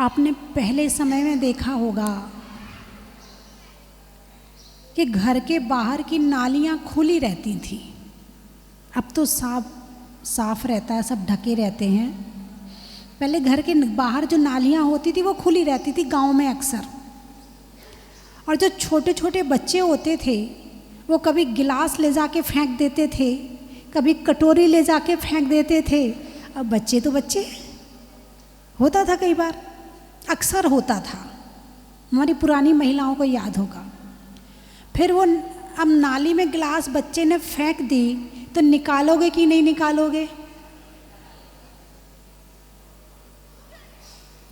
आपने पहले समय में देखा होगा कि घर के बाहर की नालियाँ खुली रहती थी। अब तो साफ रहता है, सब ढके रहते हैं। पहले घर के बाहर जो नालियाँ होती थी वो खुली रहती थी गांव में अक्सर। और जो छोटे छोटे बच्चे होते थे वो कभी गिलास ले जाके फेंक देते थे, कभी कटोरी ले जाके फेंक देते थे। अब बच्चे तो बच्चे, होता था कई बार, अक्सर होता था। हमारी पुरानी महिलाओं को याद होगा। फिर वो अब नाली में गिलास बच्चे ने फेंक दी तो निकालोगे कि नहीं निकालोगे?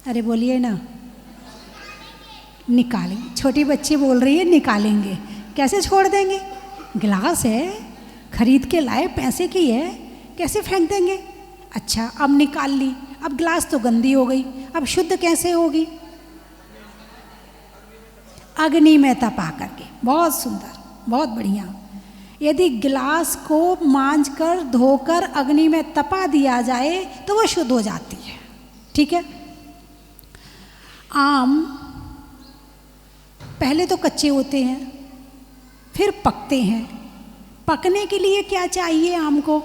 अरे बोलिए ना, निकालेंगे। छोटी बच्ची बोल रही है निकालेंगे। कैसे छोड़ देंगे? गिलास है, खरीद के लाए, पैसे की है, कैसे फेंक देंगे? अच्छा, अब निकाल ली, अब गिलास तो गंदी हो गई, अब शुद्ध कैसे होगी? अग्नि में तपा करके। बहुत सुंदर, बहुत बढ़िया। यदि गिलास को मांजकर धोकर अग्नि में तपा दिया जाए तो वो शुद्ध हो जाती है। ठीक है। आम पहले तो कच्चे होते हैं, फिर पकते हैं। पकने के लिए क्या चाहिए? आम को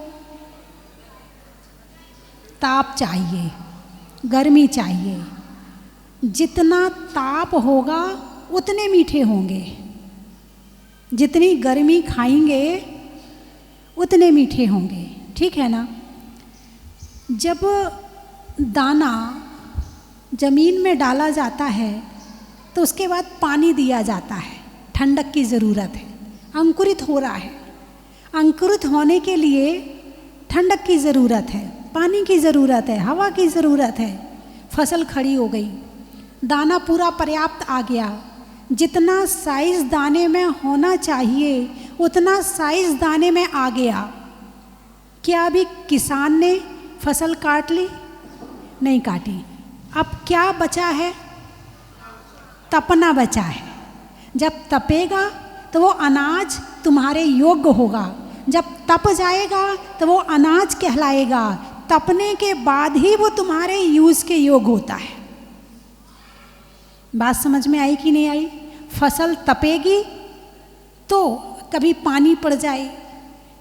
ताप चाहिए, गर्मी चाहिए। जितना ताप होगा उतने मीठे होंगे, जितनी गर्मी खाएंगे उतने मीठे होंगे। ठीक है ना? जब दाना जमीन में डाला जाता है तो उसके बाद पानी दिया जाता है, ठंडक की ज़रूरत है। अंकुरित हो रहा है, अंकुरित होने के लिए ठंडक की ज़रूरत है, पानी की ज़रूरत है, हवा की ज़रूरत है। फसल खड़ी हो गई, दाना पूरा पर्याप्त आ गया। जितना साइज़ दाने में होना चाहिए उतना साइज़ दाने में आ गया। क्या अभी किसान ने फसल काट ली? नहीं काटी। अब क्या बचा है? तपना बचा है। जब तपेगा तो वो अनाज तुम्हारे योग्य होगा। जब तप जाएगा तो वो अनाज कहलाएगा। तपने के बाद ही वो तुम्हारे यूज़ के योग्य होता है। बात समझ में आई कि नहीं आई? फसल तपेगी तो कभी पानी पड़ जाए,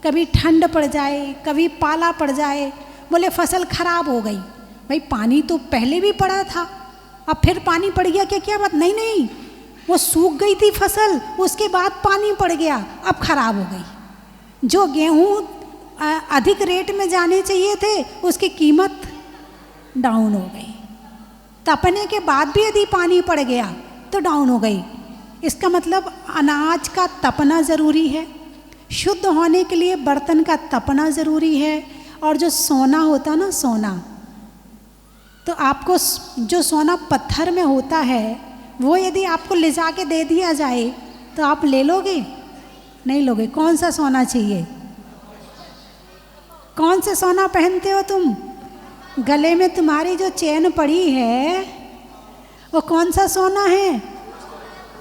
कभी ठंड पड़ जाए, कभी पाला पड़ जाए, बोले फसल खराब हो गई। भाई पानी तो पहले भी पड़ा था, अब फिर पानी पड़ गया क्या? क्या बात? नहीं नहीं, वो सूख गई थी फसल, उसके बाद पानी पड़ गया, अब खराब हो गई। जो गेहूँ अधिक रेट में जाने चाहिए थे उसकी कीमत डाउन हो गई। तपने के बाद भी यदि पानी पड़ गया तो डाउन हो गई। इसका मतलब अनाज का तपना ज़रूरी है। शुद्ध होने के लिए बर्तन का तपना ज़रूरी है। और जो सोना होता ना, सोना, तो आपको जो सोना पत्थर में होता है वो यदि आपको ले जाके दे दिया जाए तो आप ले लोगे? नहीं लोगे। कौन सा सोना चाहिए? कौन से सोना पहनते हो तुम? गले में तुम्हारी जो चेन पड़ी है वो कौन सा सोना है?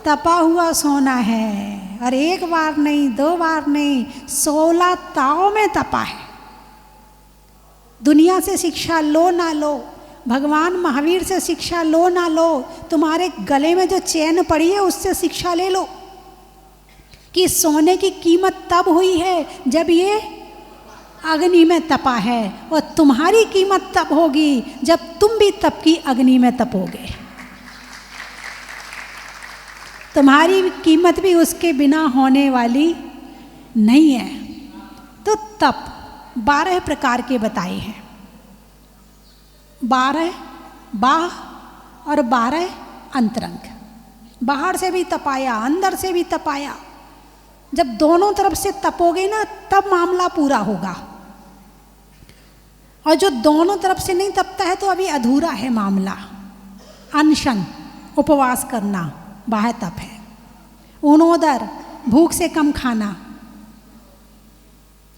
तपा हुआ सोना है। और एक बार नहीं, दो बार नहीं, 16 ताव में तपा है। दुनिया से शिक्षा लो ना लो, भगवान महावीर से शिक्षा लो ना लो, तुम्हारे गले में जो चेन पड़ी है उससे शिक्षा ले लो कि सोने की कीमत तब हुई है जब ये अग्नि में तपा है, और तुम्हारी कीमत तब होगी जब तुम भी तप की अग्नि में तपोगे। तुम्हारी कीमत भी उसके बिना होने वाली नहीं है। तो तप 12 प्रकार के बताए हैं। 12 बाह और 12 अंतरंग। बाहर से भी तपाया, अंदर से भी तपाया। जब दोनों तरफ से तपोगे ना तब मामला पूरा होगा। और जो दोनों तरफ से नहीं तपता है तो अभी अधूरा है मामला। अनशन, उपवास करना, बाह्य तप है। ऊणोदर, भूख से कम खाना।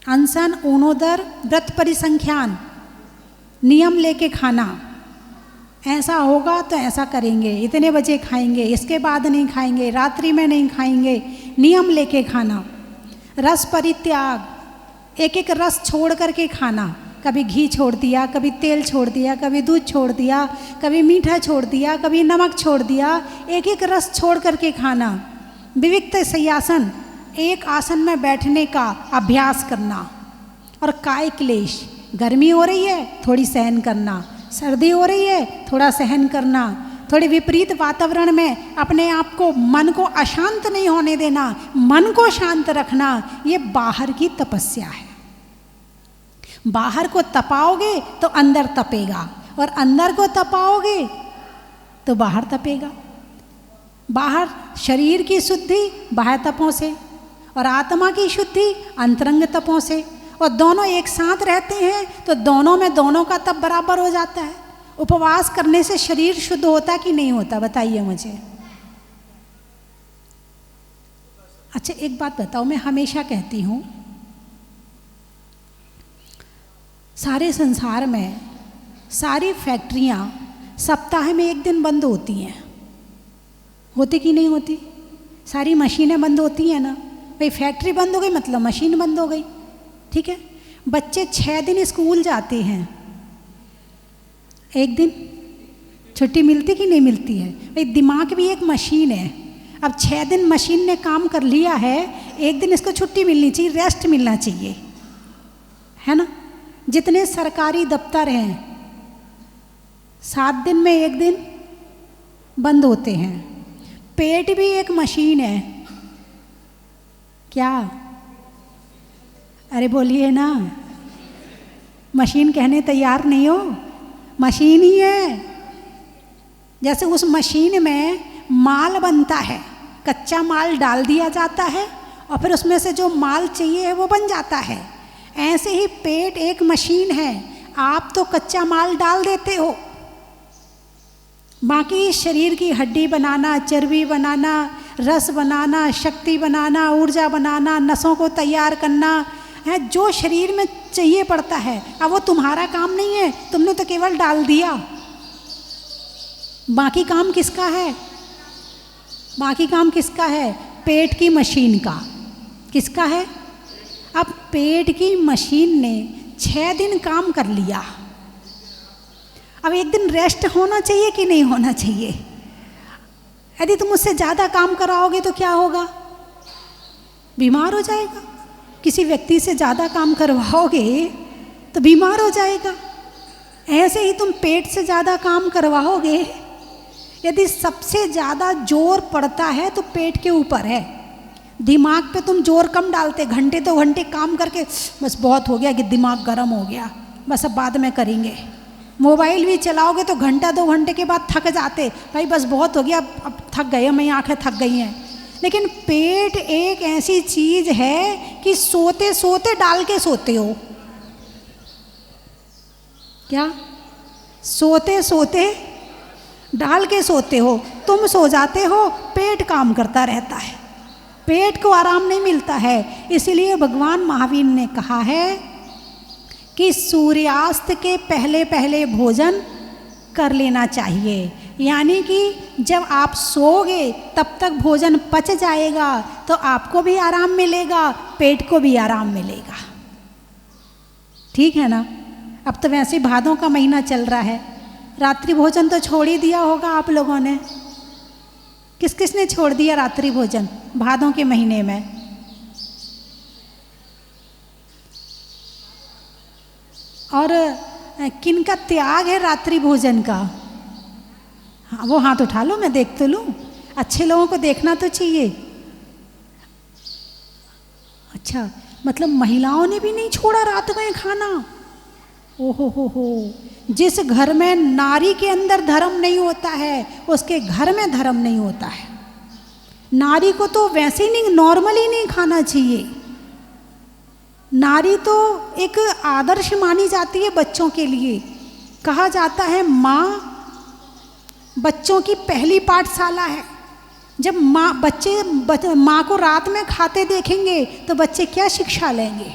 अनशन, ऊणोदर, व्रत परिसंख्यान, नियम लेके खाना। ऐसा होगा तो ऐसा करेंगे, इतने बजे खाएंगे, इसके बाद नहीं खाएंगे, रात्रि में नहीं खाएंगे, नियम लेके खाना। रस परित्याग, एक एक रस छोड़ करके खाना। कभी घी छोड़ दिया, कभी तेल छोड़ दिया, कभी दूध छोड़ दिया, कभी मीठा छोड़ दिया, कभी नमक छोड़ दिया, एक एक रस छोड़ करके खाना। विविक्त शय्यासन, एक आसन में बैठने का अभ्यास करना। और काय क्लेश, गर्मी हो रही है थोड़ी सहन करना, सर्दी हो रही है थोड़ा सहन करना, थोड़ी विपरीत वातावरण में अपने आप को, मन को अशांत नहीं होने देना, मन को शांत रखना, ये बाहर की तपस्या है। बाहर को तपाओगे तो अंदर तपेगा, और अंदर को तपाओगे तो बाहर तपेगा। बाहर शरीर की शुद्धि बाह्य तपों से, और आत्मा की शुद्धि अंतरंग तपों से, और दोनों एक साथ रहते हैं तो दोनों में दोनों का तप बराबर हो जाता है। उपवास करने से शरीर शुद्ध होता कि नहीं होता, बताइए मुझे। अच्छा एक बात बताओ, मैं हमेशा कहती हूँ सारे संसार में सारी फैक्ट्रियाँ सप्ताह में एक दिन बंद होती हैं, होती कि नहीं होती? सारी मशीनें बंद होती हैं ना भाई, फैक्ट्री बंद हो गई मतलब मशीन बंद हो गई, ठीक है। बच्चे 6 दिन स्कूल जाते हैं, एक दिन छुट्टी मिलती कि नहीं मिलती है? भाई दिमाग भी एक मशीन है, अब 6 दिन मशीन ने काम कर लिया है, एक दिन इसको छुट्टी मिलनी चाहिए, रेस्ट मिलना चाहिए, है ना। जितने सरकारी दफ्तर हैं 7 दिन में एक दिन बंद होते हैं। पेट भी एक मशीन है, क्या? अरे बोलिए ना, मशीन कहने तैयार नहीं हो, मशीन ही है। जैसे उस मशीन में माल बनता है, कच्चा माल डाल दिया जाता है और फिर उसमें से जो माल चाहिए है वो बन जाता है। ऐसे ही पेट एक मशीन है, आप तो कच्चा माल डाल देते हो, बाकी शरीर की हड्डी बनाना, चर्बी बनाना, रस बनाना, शक्ति बनाना, ऊर्जा बनाना, नसों को तैयार करना है, जो शरीर में चाहिए पड़ता है। अब वो तुम्हारा काम नहीं है, तुमने तो केवल डाल दिया। बाकी काम किसका है? बाकी काम किसका है? पेट की मशीन का। किसका है? अब पेट की मशीन ने 6 दिन काम कर लिया, अब एक दिन रेस्ट होना चाहिए कि नहीं होना चाहिए? यदि तुम उससे ज़्यादा काम कराओगे तो क्या होगा? बीमार हो जाएगा। किसी व्यक्ति से ज़्यादा काम करवाओगे तो बीमार हो जाएगा। ऐसे ही तुम पेट से ज़्यादा काम करवाओगे, यदि सबसे ज़्यादा जोर पड़ता है तो पेट के ऊपर है। दिमाग पे तुम जोर कम डालते, घंटे 2 घंटे काम करके बस बहुत हो गया कि दिमाग गर्म हो गया, बस अब बाद में करेंगे। मोबाइल भी चलाओगे तो घंटा 2 घंटे के बाद थक जाते, भाई बस बहुत हो गया, अब थक गए, मेरी आँखें थक गई हैं। लेकिन पेट एक ऐसी चीज़ है कि सोते सोते डाल के सोते हो। क्या? सोते सोते डाल के सोते हो। तुम सो जाते हो, पेट काम करता रहता है, पेट को आराम नहीं मिलता है। इसलिए भगवान महावीर ने कहा है कि सूर्यास्त के पहले पहले भोजन कर लेना चाहिए, यानी कि जब आप सोओगे तब तक भोजन पच जाएगा तो आपको भी आराम मिलेगा, पेट को भी आराम मिलेगा। ठीक है ना। अब तो वैसे भादों का महीना चल रहा है, रात्रि भोजन तो छोड़ ही दिया होगा आप लोगों ने। किस किस ने छोड़ दिया रात्रि भोजन भादों के महीने में? और किन का त्याग है रात्रि भोजन का? हाँ, वो हाथ उठा लो, मैं देख तो लूँ। अच्छे लोगों को देखना तो चाहिए। अच्छा, मतलब महिलाओं ने भी नहीं छोड़ा रात में खाना? ओहो हो, जिस घर में नारी के अंदर धर्म नहीं होता है उसके घर में धर्म नहीं होता है। नारी को तो वैसे ही नहीं, नॉर्मली नहीं खाना चाहिए। नारी तो एक आदर्श मानी जाती है बच्चों के लिए। कहा जाता है माँ बच्चों की पहली पाठशाला है। जब माँ को रात में खाते देखेंगे तो बच्चे क्या शिक्षा लेंगे?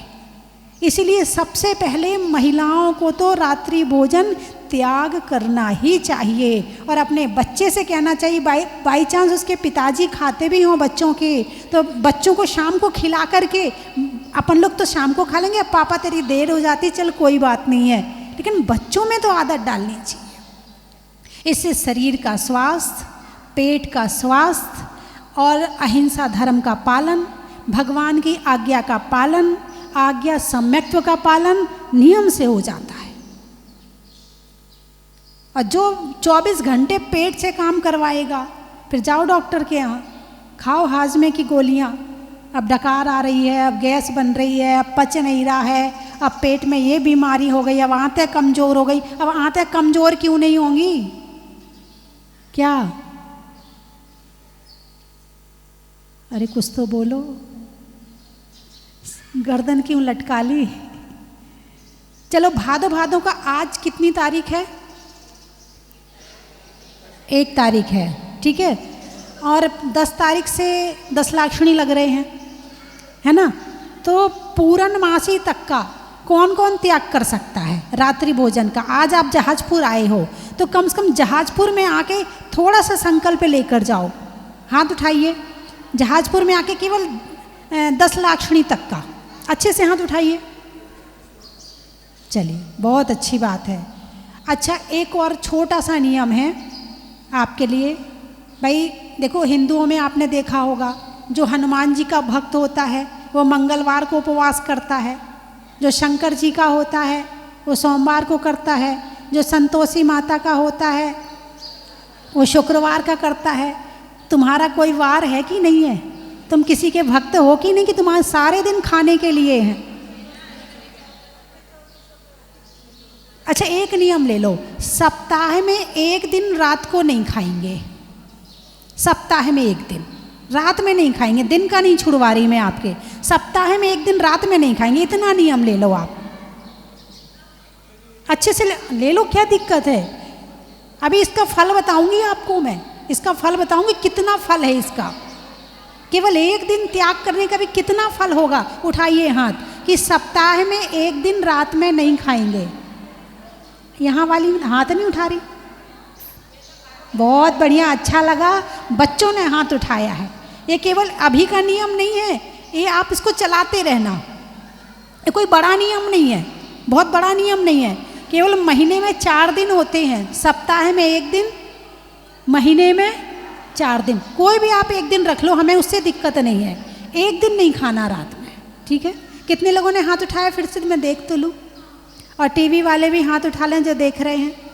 इसलिए सबसे पहले महिलाओं को तो रात्रि भोजन त्याग करना ही चाहिए। और अपने बच्चे से कहना चाहिए, बाई चांस उसके पिताजी खाते भी हों बच्चों के, तो बच्चों को शाम को खिला करके, अपन लोग तो शाम को खा लेंगे, अब पापा तेरी देर हो जाती, चल कोई बात नहीं है, लेकिन बच्चों में तो आदत डालनी चाहिए। इससे शरीर का स्वास्थ्य, पेट का स्वास्थ्य और अहिंसा धर्म का पालन, भगवान की आज्ञा का पालन, आज्ञा सम्यक्त्व का पालन नियम से हो जाता है। और जो 24 घंटे पेट से काम करवाएगा, फिर जाओ डॉक्टर के यहाँ, खाओ हाजमे की गोलियाँ, अब डकार आ रही है, अब गैस बन रही है, अब पच नहीं रहा है, अब पेट में ये बीमारी हो गई, अब आंतें कमज़ोर हो गई। अब आंतें कमज़ोर क्यों नहीं होंगी? क्या? अरे कुछ तो बोलो, गर्दन क्यों लटका ली? चलो भादों का आज कितनी तारीख है? 1 तारीख है, ठीक है। और 10 तारीख से 10 लाक्षणी लग रहे हैं, है ना। तो पूर्णमासी तक का कौन कौन त्याग कर सकता है रात्रि भोजन का? आज आप जहाजपुर आए हो तो कम से कम जहाजपुर में आके थोड़ा सा संकल्प लेकर जाओ, हाथ उठाइए। जहाजपुर में आके केवल 10 लाक्षणी तक का अच्छे से हाथ उठाइए। चलिए, बहुत अच्छी बात है। अच्छा, एक और छोटा सा नियम है आपके लिए। भाई देखो, हिंदुओं में आपने देखा होगा, जो हनुमान जी का भक्त होता है वो मंगलवार को उपवास करता है, जो शंकर जी का होता है वो सोमवार को करता है, जो संतोषी माता का होता है वो शुक्रवार का करता है। तुम्हारा कोई वार है कि नहीं है? तुम किसी के भक्त हो कि नहीं कि तुम्हारे सारे दिन खाने के लिए हैं? अच्छा, एक नियम ले लो, सप्ताह में 1 दिन रात को नहीं खाएंगे। सप्ताह में 1 दिन रात में नहीं खाएंगे, दिन का नहीं छुड़वा रही मैं आपके, सप्ताह में 1 दिन रात में नहीं खाएंगे, इतना नियम ले लो आप। अच्छे से ले लो, क्या दिक्कत है? अभी इसका फल बताऊंगी आपको मैं, इसका फल बताऊंगी कितना फल है इसका। केवल 1 दिन त्याग करने का भी कितना फल होगा। उठाइए हाथ कि सप्ताह में 1 दिन रात में नहीं खाएंगे। यहाँ वाली हाथ नहीं उठा रही, बहुत बढ़िया, अच्छा लगा, बच्चों ने हाथ उठाया है। ये केवल अभी का नियम नहीं है, ये आप इसको चलाते रहना। ये कोई बड़ा नियम नहीं है, बहुत बड़ा नियम नहीं है। केवल महीने में 4 दिन होते हैं, सप्ताह में 1 दिन, महीने में 4 दिन। कोई भी आप 1 दिन रख लो, हमें उससे दिक्कत नहीं है। 1 दिन नहीं खाना रात में, ठीक है। कितने लोगों ने हाथ उठाया फिर से मैं देख तो लूँ, और टीवी वाले भी हाथ उठा लें जो देख रहे हैं।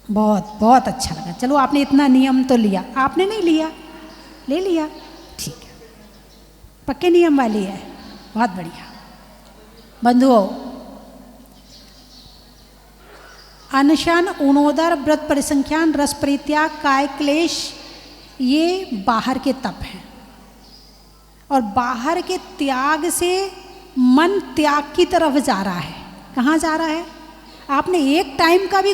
बहुत बहुत अच्छा लगा। चलो, आपने इतना नियम तो लिया, आपने नहीं लिया, ले लिया, ठीक है, पक्के नियम वाली है, बहुत बढ़िया। बंधुओं, अनशन, ऊणोदर, व्रत परिसंख्यान, रस परित्याग, काय क्लेश, ये बाहर के तप हैं। और बाहर के त्याग से मन त्याग की तरफ जा रहा है। कहाँ जा रहा है? आपने एक टाइम का भी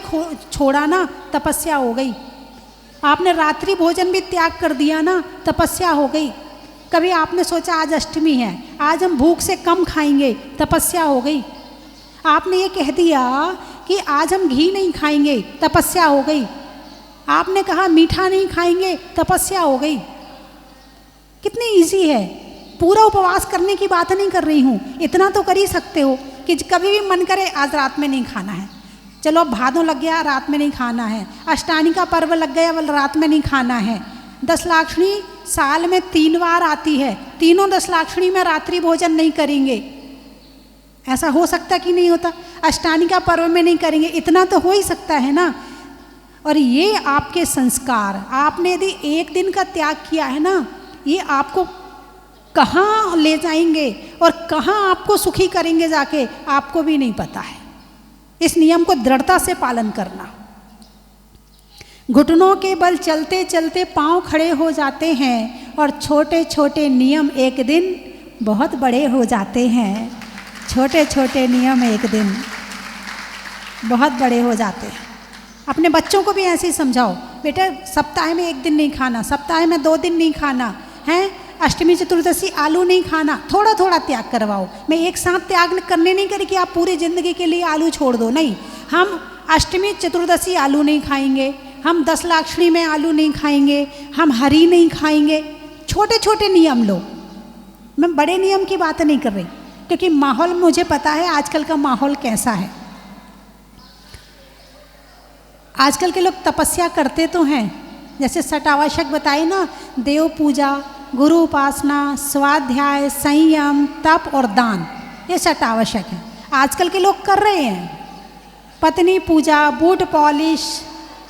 छोड़ा ना, तपस्या हो गई। आपने रात्रि भोजन भी त्याग कर दिया ना, तपस्या हो गई। कभी आपने सोचा आज अष्टमी है, आज हम भूख से कम खाएंगे, तपस्या हो गई। आपने ये कह दिया कि आज हम घी नहीं खाएंगे, तपस्या हो गई। आपने कहा मीठा नहीं खाएंगे, तपस्या हो गई। कितनी इजी है। पूरा उपवास करने की बात नहीं कर रही हूँ, इतना तो कर ही सकते हो कि कभी भी मन करे आज रात में नहीं खाना है, चलो भादों लग गया रात में नहीं खाना है, अष्टानी का पर्व लग गया वाल रात में नहीं खाना है। 10 लाक्षणी साल में 3 बार आती है, तीनों 10 लाक्षणी में रात्रि भोजन नहीं करेंगे। ऐसा हो सकता कि नहीं होता? अष्टानी का पर्व में नहीं करेंगे, इतना तो हो ही सकता है ना। और ये आपके संस्कार, आपने यदि 1 दिन का त्याग किया है ना, ये आपको कहाँ ले जाएंगे और कहाँ आपको सुखी करेंगे जाके, आपको भी नहीं पता है। इस नियम को दृढ़ता से पालन करना। घुटनों के बल चलते चलते पांव खड़े हो जाते हैं और छोटे छोटे नियम एक दिन बहुत बड़े हो जाते हैं। छोटे छोटे नियम एक दिन बहुत बड़े हो जाते हैं। अपने बच्चों को भी ऐसे ही समझाओ, बेटा सप्ताह में 1 दिन नहीं खाना, सप्ताह में 2 दिन नहीं खाना है, अष्टमी चतुर्दशी आलू नहीं खाना, थोड़ा थोड़ा त्याग करवाओ। मैं एक साथ त्याग करने नहीं करी कि आप पूरी ज़िंदगी के लिए आलू छोड़ दो, नहीं। हम अष्टमी चतुर्दशी आलू नहीं खाएंगे, हम 10 लाक्षणी में आलू नहीं खाएंगे, हम हरी नहीं खाएंगे। छोटे छोटे नियम लो, मैं बड़े नियम की बात नहीं कर रही, क्योंकि माहौल मुझे पता है आजकल का माहौल कैसा है। आजकल के लोग तपस्या करते तो हैं, जैसे सटावश्यक बताए ना, देव पूजा, गुरु उपासना, स्वाध्याय, संयम, तप और दान, ये सटावश्यक है। आजकल के लोग कर रहे हैं पत्नी पूजा, बूट पॉलिश,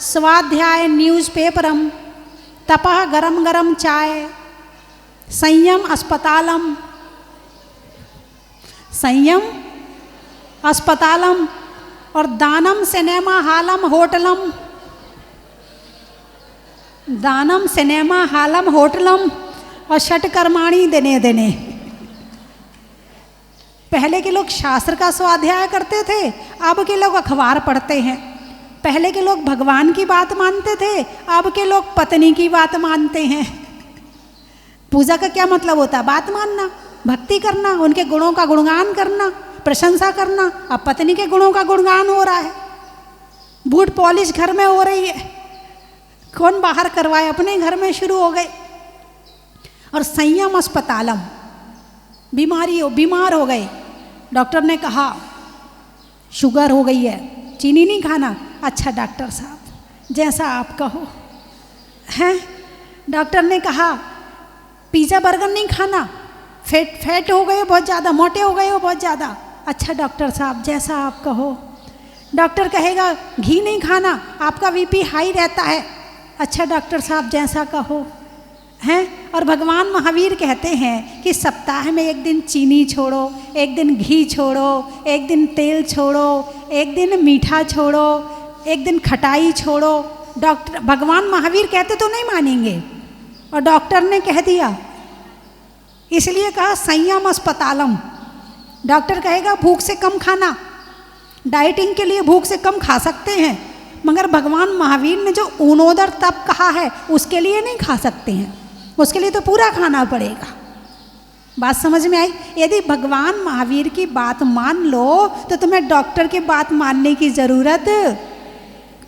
स्वाध्याय, न्यूज़पेपरम, तपः गरम गरम चाय, संयम अस्पतालम, संयम अस्पतालम और दानम सिनेमा हालम होटलम, दानम सिनेमा हालम होटलम और षटकर्माणी देने देने। पहले के लोग शास्त्र का स्वाध्याय करते थे, अब के लोग अखबार पढ़ते हैं। पहले के लोग भगवान की बात मानते थे, अब के लोग पत्नी की बात मानते हैं। पूजा का क्या मतलब होता है? बात मानना, भक्ति करना, उनके गुणों का गुणगान करना, प्रशंसा करना। अब पत्नी के गुणों का गुणगान हो रहा है, बूट पॉलिश घर में हो रही है, कौन बाहर करवाए, अपने घर में शुरू हो गए। और संयम अस्पतालम, बीमार हो गए, डॉक्टर ने कहा शुगर हो गई है, चीनी नहीं खाना। अच्छा डॉक्टर साहब जैसा आप कहो। हैं, डॉक्टर ने कहा पिज़्ज़ा बर्गर नहीं खाना, फैट हो गए बहुत ज़्यादा, मोटे हो गए हो बहुत ज़्यादा। अच्छा डॉक्टर साहब जैसा आप कहो। डॉक्टर कहेगा घी नहीं खाना, आपका बीपी हाई रहता है। अच्छा डॉक्टर साहब जैसा कहो। हैं, और भगवान महावीर कहते हैं कि सप्ताह में एक दिन चीनी छोड़ो, एक दिन घी छोड़ो, एक दिन तेल छोड़ो, एक दिन मीठा छोड़ो, एक दिन खटाई छोड़ो। डॉक्टर भगवान महावीर कहते तो नहीं मानेंगे, और डॉक्टर ने कह दिया, इसलिए कहा संयम अस्पतालम। डॉक्टर कहेगा भूख से कम खाना, डाइटिंग के लिए भूख से कम खा सकते हैं, मगर भगवान महावीर ने जो ऊनोदर तप कहा है उसके लिए नहीं खा सकते हैं, उसके लिए तो पूरा खाना पड़ेगा। बात समझ में आई? यदि भगवान महावीर की बात मान लो तो तुम्हें डॉक्टर की बात मानने की ज़रूरत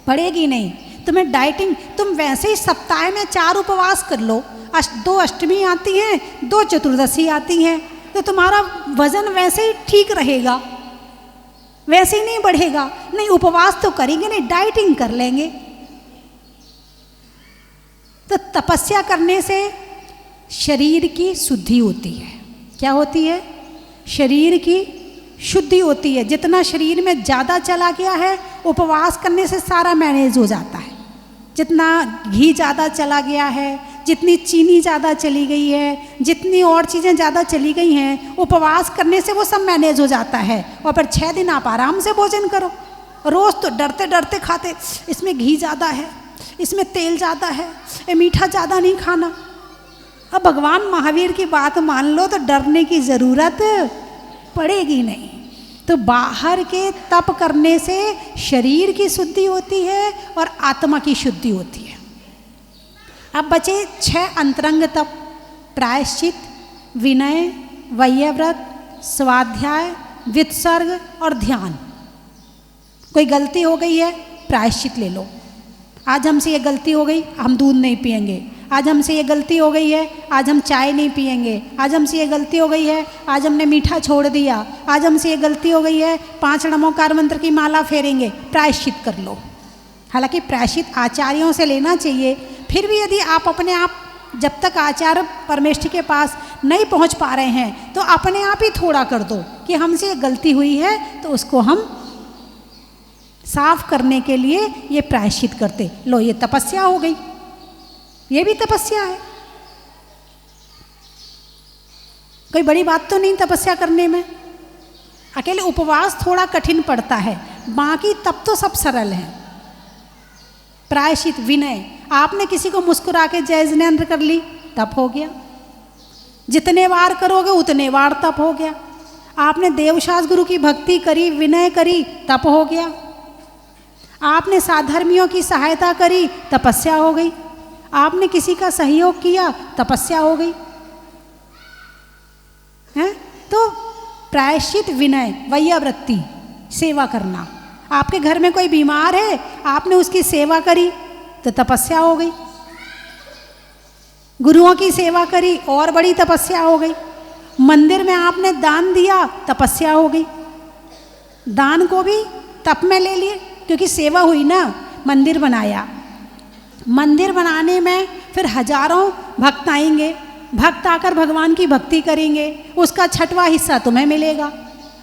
पड़ेगी नहीं। तुम्हें डाइटिंग, तुम वैसे ही सप्ताह में 4 उपवास कर लो, 2 अष्टमी आती हैं, 2 चतुर्दशी आती हैं, तो तुम्हारा वजन वैसे ही ठीक रहेगा, वैसे ही नहीं बढ़ेगा। नहीं, उपवास तो करेंगे नहीं, डाइटिंग कर लेंगे। तो तपस्या करने से शरीर की शुद्धि होती है। क्या होती है? शरीर की शुद्धि होती है। जितना शरीर में ज़्यादा चला गया है, उपवास करने से सारा मैनेज हो जाता है। जितना घी ज़्यादा चला गया है, जितनी चीनी ज़्यादा चली गई है, जितनी और चीज़ें ज़्यादा चली गई हैं, उपवास करने से वो सब मैनेज हो जाता है। और फिर 6 दिन आप आराम से भोजन करो। रोज़ तो डरते डरते खाते, इसमें घी ज़्यादा है, इसमें तेल ज़्यादा है, ये मीठा ज़्यादा नहीं खाना। अब भगवान महावीर की बात मान लो तो डरने की ज़रूरत पड़ेगी नहीं। तो बाहर के तप करने से शरीर की शुद्धि होती है और आत्मा की शुद्धि होती है। अब बचे 6 अंतरंग तप: प्रायश्चित, विनय, वैयव्रत, स्वाध्याय, वित्सर्ग और ध्यान। कोई गलती हो गई है, प्रायश्चित ले लो। आज हमसे ये गलती हो गई, हम दूध नहीं पिएंगे। आज हमसे ये गलती हो गई है, आज हम चाय नहीं पिएंगे। आज हमसे ये गलती हो गई है, आज हमने मीठा छोड़ दिया। आज हमसे ये गलती हो गई है, 5 नमोकार मंत्र की माला फेरेंगे। प्रायश्चित कर लो। हालांकि प्रायश्चित आचार्यों से लेना चाहिए, फिर भी यदि आप अपने आप जब तक आचार्य परमेष्ठी के पास नहीं पहुंच पा रहे हैं तो अपने आप ही थोड़ा कर दो कि हमसे ये गलती हुई है, तो उसको हम साफ करने के लिए ये प्रायश्चित करते। लो, ये तपस्या हो गई, ये भी तपस्या है। कोई बड़ी बात तो नहीं तपस्या करने में। अकेले उपवास थोड़ा कठिन पड़ता है, बाकी तब तो सब सरल है। प्रायश्चित, विनय, आपने किसी को मुस्कुरा के जय जिनेंद्र कर ली, तप हो गया। जितने बार करोगे उतने बार तप हो गया। आपने देवशास गुरु की भक्ति करी, विनय करी, तप हो गया। आपने साधर्मियों की सहायता करी, तपस्या हो गई। आपने किसी का सहयोग किया, तपस्या हो गई। हैं? तो प्रायश्चित, विनय, वैयावृत्ति, सेवा करना। आपके घर में कोई बीमार है, आपने उसकी सेवा करी तो तपस्या हो गई। गुरुओं की सेवा करी और बड़ी तपस्या हो गई। मंदिर में आपने दान दिया, तपस्या हो गई। दान को भी तप में ले लिए, क्योंकि सेवा हुई ना। मंदिर बनाया, मंदिर बनाने में फिर हजारों भक्त आएंगे, भक्त आकर भगवान की भक्ति करेंगे, उसका 6वां हिस्सा तुम्हें मिलेगा।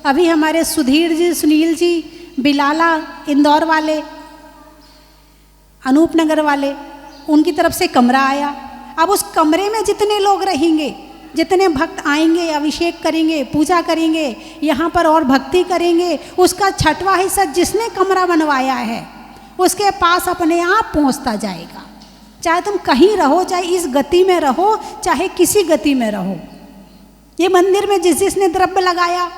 अभी हमारे सुधीर जी, सुनील जी, बिलाला, इंदौर वाले, अनूपनगर वाले, उनकी तरफ से कमरा आया। अब उस कमरे में जितने लोग रहेंगे, जितने भक्त आएंगे, अभिषेक करेंगे, पूजा करेंगे, यहाँ पर और भक्ति करेंगे, उसका 6वां हिस्सा जिसने कमरा बनवाया है उसके पास अपने आप पहुँचता जाएगा। चाहे तुम कहीं रहो, चाहे इस गति में रहो, चाहे किसी गति में रहो। ये मंदिर में जिसने द्रव्य लगाया,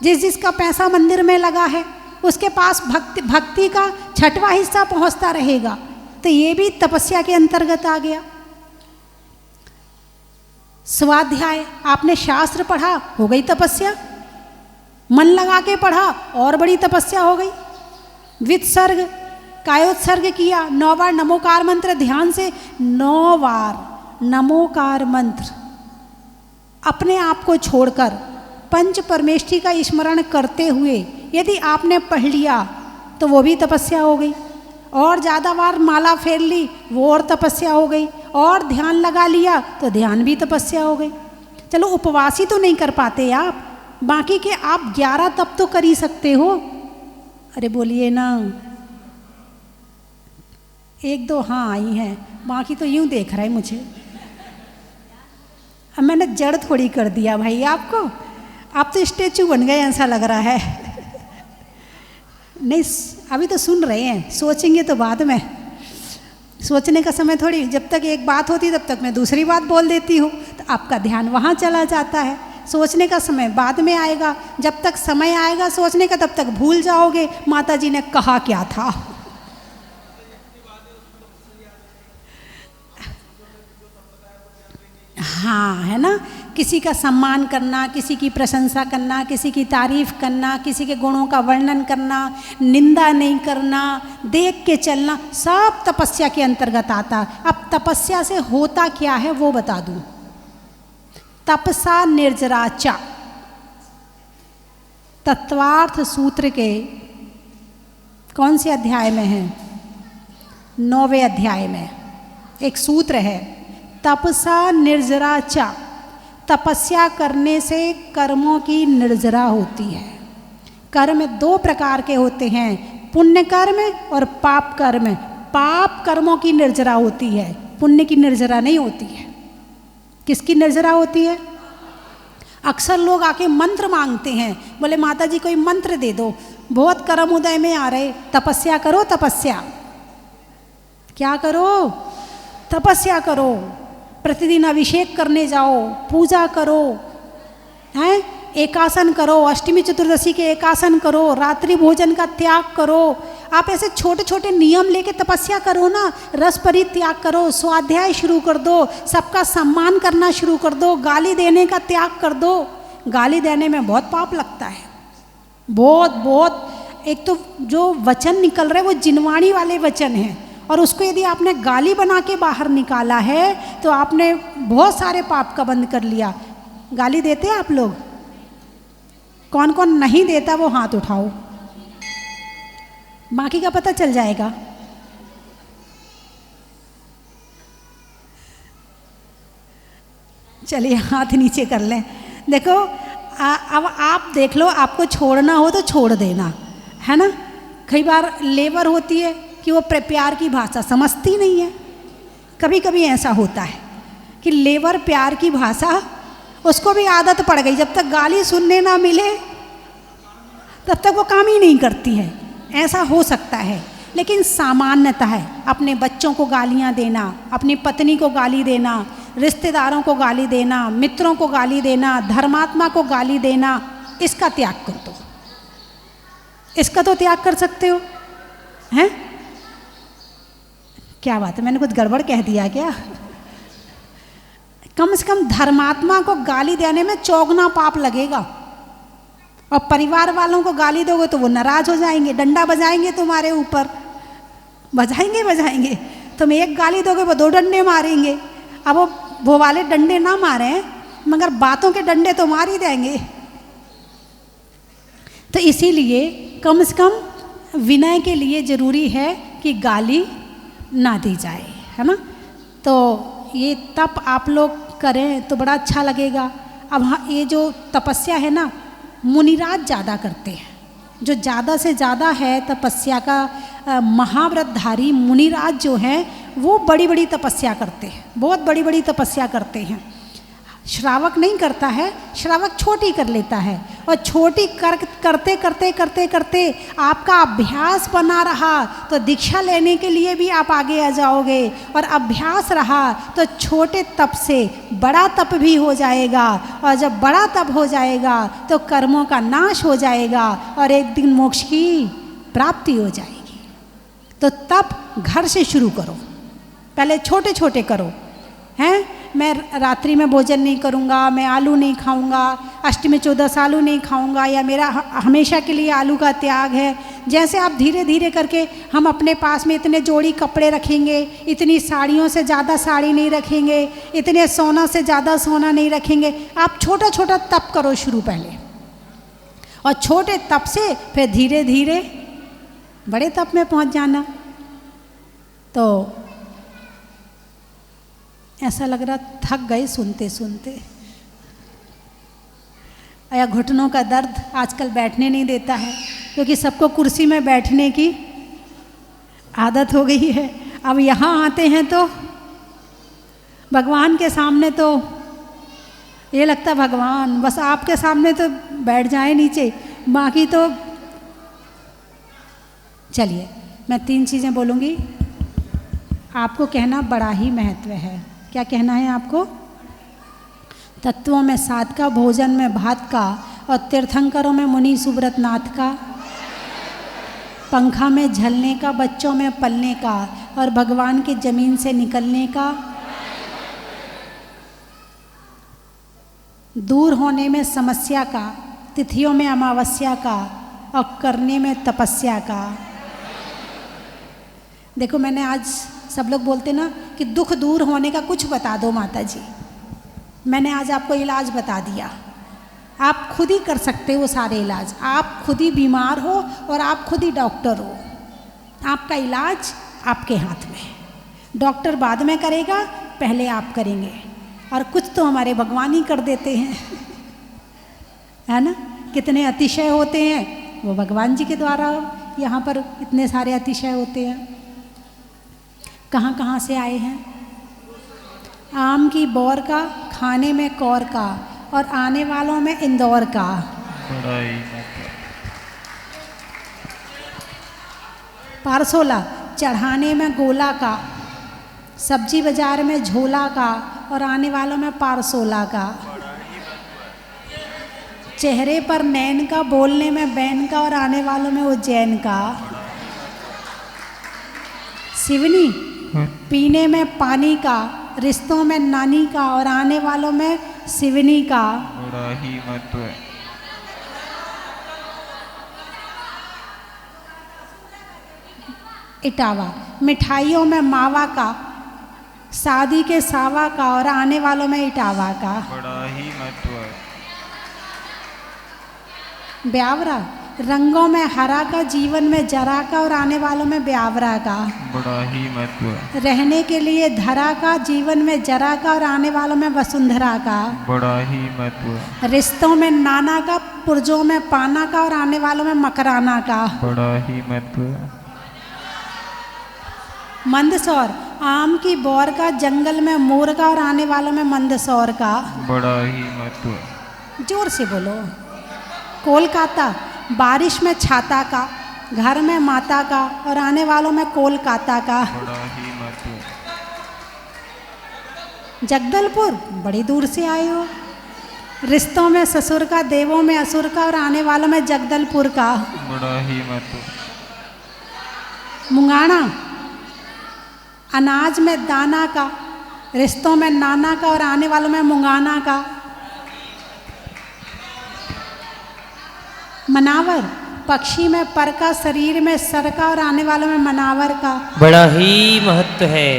जिसका पैसा मंदिर में लगा है, उसके पास भक्ति का 6वां हिस्सा पहुँचता रहेगा। तो ये भी तपस्या के अंतर्गत आ गया। स्वाध्याय, आपने शास्त्र पढ़ा, हो गई तपस्या। मन लगा के पढ़ा, और बड़ी तपस्या हो गई। वित्सर्ग, कायोत्सर्ग किया, 9 बार नमोकार मंत्र ध्यान से, 9 बार नमोकार मंत्र अपने आप को छोड़कर पंच परमेष्ठी का स्मरण करते हुए यदि आपने पढ़ लिया तो वो भी तपस्या हो गई। और ज़्यादा बार माला फेर ली, वो और तपस्या हो गई। और ध्यान लगा लिया तो ध्यान भी तपस्या हो गई। चलो उपवासी तो नहीं कर पाते आप, बाकी के आप 11 तप तो कर ही सकते हो। अरे बोलिए ना, 1-2 हाँ आई हैं, बाकी तो यूं देख रहा है मुझे। अब मैंने जड़ थोड़ी कर दिया भाई आपको, आप तो स्टेचू बन गए ऐसा लग रहा है। नहीं, अभी तो सुन रहे हैं, सोचेंगे तो बाद में। सोचने का समय थोड़ी, जब तक एक बात होती तब तक मैं दूसरी बात बोल देती हूँ, तो आपका ध्यान वहाँ चला जाता है। सोचने का समय बाद में आएगा, जब तक समय आएगा सोचने का तब तक भूल जाओगे माता जी ने कहा क्या था। हाँ, है ना, किसी का सम्मान करना, किसी की प्रशंसा करना, किसी की तारीफ करना, किसी के गुणों का वर्णन करना, निंदा नहीं करना, देख के चलना, सब तपस्या के अंतर्गत आता। अब तपस्या से होता क्या है वो बता दूं। तपसा निर्जराचा, तत्वार्थ सूत्र के कौन से अध्याय में है? 9वें अध्याय में एक सूत्र है, तपसा निर्जराचा। तपस्या करने से कर्मों की निर्जरा होती है। कर्म 2 प्रकार के होते हैं, पुण्य कर्म और पाप कर्म। पाप कर्मों की निर्जरा होती है, पुण्य की निर्जरा नहीं होती है। किसकी निर्जरा होती है? अक्सर लोग आके मंत्र मांगते हैं, बोले माता जी कोई मंत्र दे दो, बहुत कर्म उदय में आ रहे, तपस्या करो। तपस्या क्या करो? तपस्या करो। प्रतिदिन अभिषेक करने जाओ, पूजा करो, हैं, एकासन करो, अष्टमी चतुर्दशी के एकासन करो, रात्रि भोजन का त्याग करो। आप ऐसे छोटे छोटे नियम लेके तपस्या करो ना। रस परित्याग करो, स्वाध्याय शुरू कर दो, सबका सम्मान करना शुरू कर दो, गाली देने का त्याग कर दो। गाली देने में बहुत पाप लगता है, बहुत बहुत। एक तो जो वचन निकल रहे वो जिनवाणी वाले वचन हैं, और उसको यदि आपने गाली बना के बाहर निकाला है तो आपने बहुत सारे पाप का बंद कर लिया। गाली देते हैं आप लोग? कौन कौन नहीं देता वो हाथ उठाओ, बाकी का पता चल जाएगा। चलिए हाथ नीचे कर लें। देखो अब आप देख लो, आपको छोड़ना हो तो छोड़ देना, है ना। कई बार लेबर होती है कि वो प्यार की भाषा समझती नहीं है। कभी कभी ऐसा होता है कि लेबर प्यार की भाषा, उसको भी आदत पड़ गई, जब तक गाली सुनने ना मिले तब तक वो काम ही नहीं करती है। ऐसा हो सकता है, लेकिन सामान्यता है अपने बच्चों को गालियाँ देना, अपनी पत्नी को गाली देना, रिश्तेदारों को गाली देना, मित्रों को गाली देना, धर्मात्मा को गाली देना, इसका त्याग कर दो। इसका तो त्याग कर सकते हो, हैं? क्या बात है, मैंने कुछ गड़बड़ कह दिया क्या? कम से कम धर्मात्मा को गाली देने में 4 पाप लगेगा, और परिवार वालों को गाली दोगे तो वो नाराज हो जाएंगे, डंडा बजाएंगे तुम्हारे ऊपर, बजाएंगे। तुम एक गाली दोगे वो 2 डंडे मारेंगे। अब वो वाले डंडे ना मारे मगर बातों के डंडे तो मार ही देंगे। तो इसीलिए कम से कम विनय के लिए ज़रूरी है कि गाली ना दी जाए, है ना। तो ये तप आप लोग करें तो बड़ा अच्छा लगेगा। अब हाँ, ये जो तपस्या है ना, मुनिराज ज़्यादा करते हैं, जो ज़्यादा से ज़्यादा है तपस्या का महाव्रतधारी मुनिराज जो हैं वो बड़ी बड़ी तपस्या करते हैं, बहुत बड़ी बड़ी तपस्या करते हैं। श्रावक नहीं करता है, श्रावक छोटी कर लेता है, और छोटी करते करते करते करते आपका अभ्यास बना रहा तो दीक्षा लेने के लिए भी आप आगे आ जाओगे, और अभ्यास रहा तो छोटे तप से बड़ा तप भी हो जाएगा, और जब बड़ा तप हो जाएगा तो कर्मों का नाश हो जाएगा और एक दिन मोक्ष की प्राप्ति हो जाएगी। तो तप घर से शुरू करो, पहले छोटे छोटे करो, हैं। मैं रात्रि में भोजन नहीं करूँगा, मैं आलू नहीं खाऊँगा, अष्टमी 14 आलू नहीं खाऊँगा, या मेरा हमेशा के लिए आलू का त्याग है। जैसे आप धीरे धीरे करके, हम अपने पास में इतने जोड़ी कपड़े रखेंगे, इतनी साड़ियों से ज़्यादा साड़ी नहीं रखेंगे, इतने सोना से ज़्यादा सोना नहीं रखेंगे। आप छोटा छोटा तप करो शुरू पहले, और छोटे तप से फिर धीरे धीरे बड़े तप में पहुँच जाना। तो ऐसा लग रहा थक गए सुनते सुनते, या घुटनों का दर्द आजकल बैठने नहीं देता है, क्योंकि सबको कुर्सी में बैठने की आदत हो गई है। अब यहाँ आते हैं तो भगवान के सामने तो ये लगता भगवान बस आपके सामने तो बैठ जाए नीचे, बाकी तो। चलिए मैं 3 चीज़ें बोलूँगी, आपको कहना बड़ा ही महत्व है। क्या कहना है आपको? तत्वों में 7 का, भोजन में भात का, और तीर्थंकरों में मुनि सुब्रत नाथ का, पंखा में झलने का, बच्चों में पलने का, और भगवान की जमीन से निकलने का, दूर होने में समस्या का, तिथियों में अमावस्या का, और करने में तपस्या का। देखो मैंने आज, सब लोग बोलते ना कि दुख दूर होने का कुछ बता दो माता जी, मैंने आज आपको इलाज बता दिया। आप खुद ही कर सकते हो सारे इलाज, आप खुद ही बीमार हो और आप खुद ही डॉक्टर हो। आपका इलाज आपके हाथ में है, डॉक्टर बाद में करेगा, पहले आप करेंगे। और कुछ तो हमारे भगवान ही कर देते हैं है ना। कितने अतिशय होते हैं वो भगवान जी के द्वारा, यहाँ पर इतने सारे अतिशय होते हैं। कहाँ कहाँ से आए हैं? आम की बौर का, खाने में कौर का, और आने वालों में इंदौर का। पारसोला, चढ़ाने में गोला का, सब्जी बाजार में झोला का, और आने वालों में पारसोला का। चेहरे पर नैन का, बोलने में बैन का, और आने वालों में उज्जैन का। शिवनी, पीने में पानी का, रिश्तों में नानी का, और आने वालों में शिवनी का। बड़ा ही महत्व है। इटावा, मिठाइयों में मावा का, शादी के सावा का, और आने वालों में इटावा का। बड़ा ही महत्व है। ब्यावरा, रंगों में हरा का, जीवन में जरा का, और आने वालों में ब्यावरा का। बड़ा ही महत्व है। रहने के लिए धरा का, जीवन में जरा का, और आने वालों में वसुंधरा का। बड़ा ही महत्व है। रिश्तों में नाना का, पुर्जों में पाना का, और आने वालों में मकराना का। बड़ा ही महत्व है। मंदसौर, आम की बौर का, जंगल में मोर का, और आने वालों में मंदसौर का। बड़ा ही महत्व है। जोर से बोलो। कोलकाता, बारिश में छाता का, घर में माता का, और आने वालों में कोलकाता का। बड़ा ही महत्व है। जगदलपुर, बड़ी दूर से आए हो। रिश्तों में ससुर का, देवों में असुर का, और आने वालों में जगदलपुर का। बड़ा ही महत्व। मुंगाना, अनाज में दाना का, रिश्तों में नाना का और आने वालों में मुंगाना का। मनावर, पक्षी में पर का, शरीर में सर का और आने वालों में मनावर का। बड़ा ही महत्व है।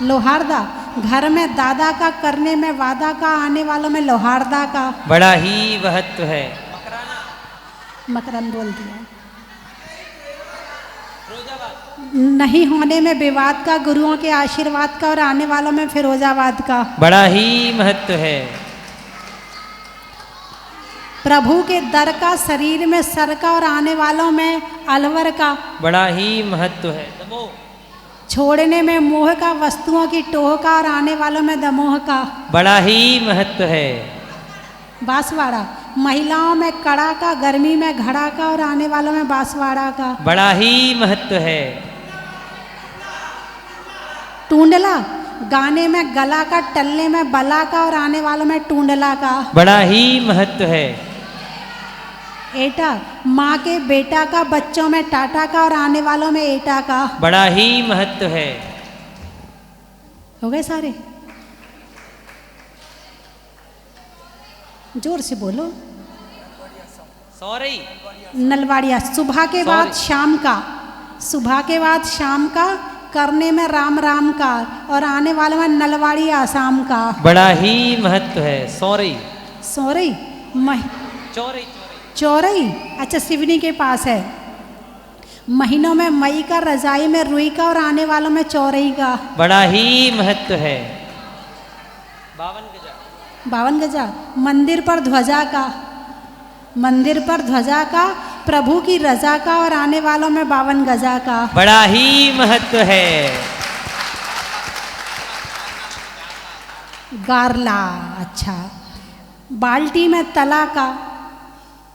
लोहारदा, घर में दादा का, करने में वादा का, आने वालों में लोहारदा का। बड़ा ही महत्व है। मकरन बोल दिया। नहीं होने में विवाद का, गुरुओं के आशीर्वाद का और आने वालों में फिरोजाबाद का। बड़ा ही महत्व है। प्रभु के दर का, शरीर में सर का और आने वालों में अलवर का। बड़ा ही महत्व है। छोड़ने में मोह का, वस्तुओं की टोह का और आने वालों में दमोह का। बड़ा ही महत्व है। बांसवाड़ा, महिलाओं में कड़ा का, गर्मी में घड़ा का और आने वालों में बांसवाड़ा का। बड़ा ही महत्व है। टूंडला, गाने में गला का, टल्ले में बला का और आने वालों में टूंडला का। बड़ा ही महत्व है। एटा, माँ के बेटा का, बच्चों में टाटा का और आने वालों में एटा का। बड़ा ही महत्व है। हो गए सारे? जोर से बोलो। सॉरी। नलवाड़िया, सुबह के बाद शाम का, सुबह के बाद शाम का, करने में राम राम का और आने वाले में नलवाड़ी आसाम का। बड़ा ही महत्व है। सॉरी। सोरई, चौरई। चौरई, अच्छा सिवनी के पास है। महीनों में मई का, रजाई में रुई का और आने वालों में चौरई का। बड़ा ही महत्व है। 52 गजा, मंदिर पर ध्वजा का, मंदिर पर ध्वजा का, प्रभु की रजा का और आने वालों में 52 गजा का। बड़ा ही महत्व है। गारला, अच्छा। बाल्टी में तला का,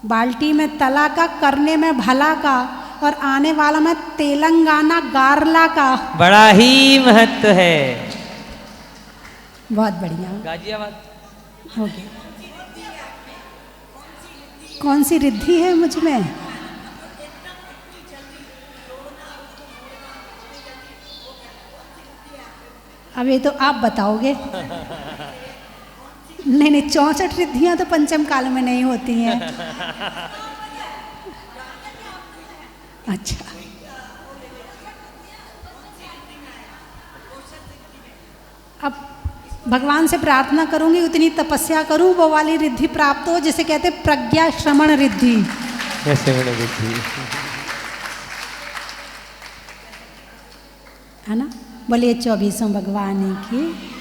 बाल्टी में तला का, करने में भला का और आने वालों में तेलंगाना गारला का। बड़ा ही महत्व है। बहुत बढ़िया, गाजियाबाद हो गया। कौन सी रिद्धि है मुझ में? अब ये तो आप बताओगे। नहीं नहीं, 64 रिद्धियां तो पंचम काल में नहीं होती हैं। अच्छा, अब भगवान से प्रार्थना करूंगी, उतनी तपस्या करूं, वो वाली रिद्धि प्राप्त हो जिसे कहते प्रज्ञा श्रवण रिद्धि। है ना? बोलिए 24 भगवान की।